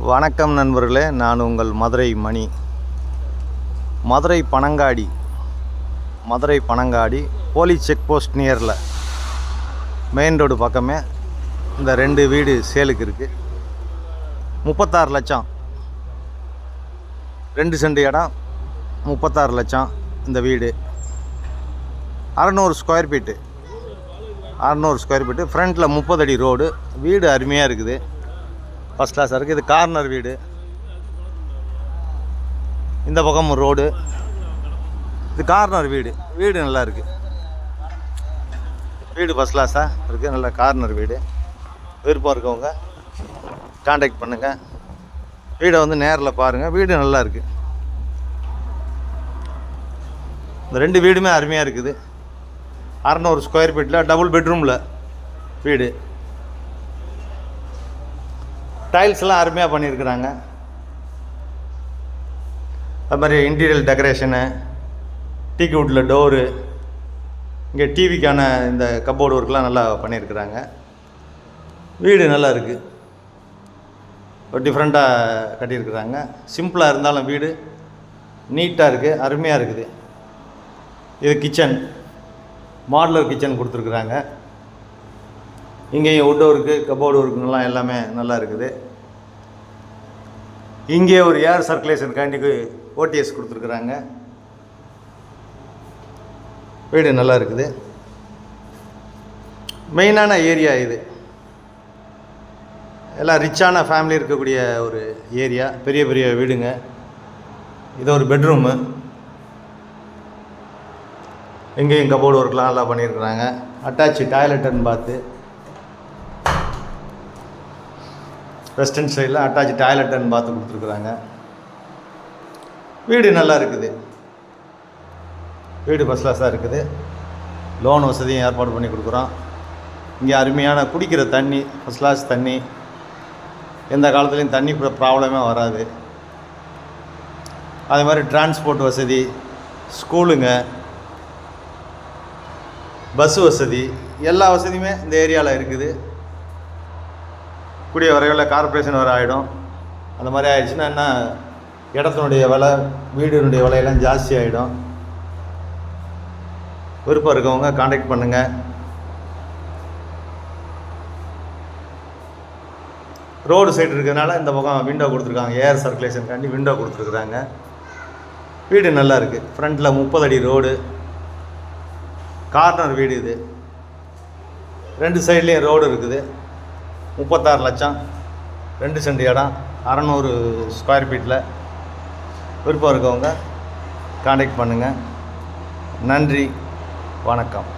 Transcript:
வணக்கம் நண்பர்களே, நான் உங்கள் Madurai Mani. Madurai Panangadi police check post நியரில் மெயின் ரோடு பக்கமே இந்த 2 வீடு சேலுக்கு இருக்குது. 36 லட்சம், 2 சென்ட் இடம், 36 லட்சம். இந்த வீடு 600 ஸ்கொயர் ஃபீட்டு, ஃப்ரண்ட்டில் 30 அடி ரோடு. வீடு அருமையாக இருக்குது, ஃபஸ்ட் கிளாஸாக இருக்குது. இது கார்னர் வீடு, இந்த பக்கம் ரோடு. இது கார்னர் வீடு நல்லா இருக்குது. வீடு ஃபஸ்ட் கிளாஸாக இருக்குது, நல்ல கார்னர் வீடு. விருப்பம் இருக்கவங்க கான்டாக்ட் பண்ணுங்கள், வீடை வந்து நேரில் பாருங்கள். வீடு நல்லா இருக்குது. இந்த 2 வீடுமே அருமையாக இருக்குது. 600 ஸ்கொயர் ஃபீட்டில் டபுள் பெட்ரூமில் வீடு. டைல்ஸ்லாம் அருமையாக பண்ணியிருக்கிறாங்க. அது மாதிரி இன்டீரியல் டெக்கரேஷனு, டீக்கு வுட்டில் டோரு, இங்கே டிவிக்கான இந்த கப்போர்டு ஒர்க்லாம் நல்லா பண்ணியிருக்கிறாங்க. வீடு நல்லா இருக்குது, ஒரு டிஃப்ரெண்ட்டாக கட்டியிருக்கிறாங்க. சிம்பிளாக இருந்தாலும் வீடு நீட்டாக இருக்குது, அருமையாக இருக்குது. இது கிச்சன், மாடுலர் கிச்சன் கொடுத்துருக்குறாங்க. இங்கேயும் வுட் ஒர்க்கு, கப்போர்டு ஒர்க்குங்கெல்லாம் எல்லாமே நல்லா இருக்குது. இங்கே ஒரு ஏர் சர்க்குலேஷனுக்காண்டி ஓடிஎஸ் கொடுத்துருக்குறாங்க. வீடு நல்லா இருக்குது. மெயினான ஏரியா இது, எல்லாம் ரிச்சான ஃபேமிலி இருக்கக்கூடிய ஒரு ஏரியா. பெரிய பெரிய வீடுங்க. இது ஒரு பெட்ரூமு. இங்கேயும் கப்போர்டு ஒர்க்லாம் நல்லா பண்ணியிருக்கிறாங்க. அட்டாச் டாய்லெட் அண்ட் பாத்து, வெஸ்டர்ன் சைடில் அட்டாச் டாய்லெட் அண்ட் பாத்து கொடுத்துருக்குறாங்க. வீடு நல்லா இருக்குது, வீடு ஃபஸ்ட் கிளாஸாக இருக்குது. லோன் வசதியும் ஏற்பாடு பண்ணி கொடுக்குறோம். இங்கே அருமையான குடிக்கிற தண்ணி, ஃபஸ்ட் கிளாஸ் தண்ணி. எந்த காலத்துலேயும் தண்ணி ப்ராப்ளமே வராது. அதே மாதிரி டிரான்ஸ்போர்ட் வசதி, ஸ்கூலுங்க, பஸ் வசதி, எல்லா வசதியுமே இந்த ஏரியாவில் இருக்குது. கூடிய விரைவில் கார்பரேஷன் வர ஆகிடும். அந்த மாதிரி ஆகிடுச்சுன்னா என்ன, இடத்தினுடைய விலை, வீடினுடைய விலையெல்லாம் ஜாஸ்தி ஆகிடும். விருப்பம் இருக்கவங்க கான்டாக்ட் பண்ணுங்கள். ரோடு சைடு இருக்கிறதுனால இந்த பக்கம் விண்டோ கொடுத்துருக்காங்க, ஏர் சர்க்குலேஷனுக்காண்டி விண்டோ கொடுத்துருக்குறாங்க. வீடு நல்லா இருக்குது. ஃப்ரண்ட்டில் 30 அடி ரோடு, கார்னர் வீடு. இது 2 சைட்லேயும் ரோடு இருக்குது. 36 லட்சம், 2 சென்ட் இடம், 600 ஸ்கொயர் ஃபீட்டில். விருப்பம் இருக்கவங்க கான்டாக்ட் பண்ணுங்கள். நன்றி, வணக்கம்.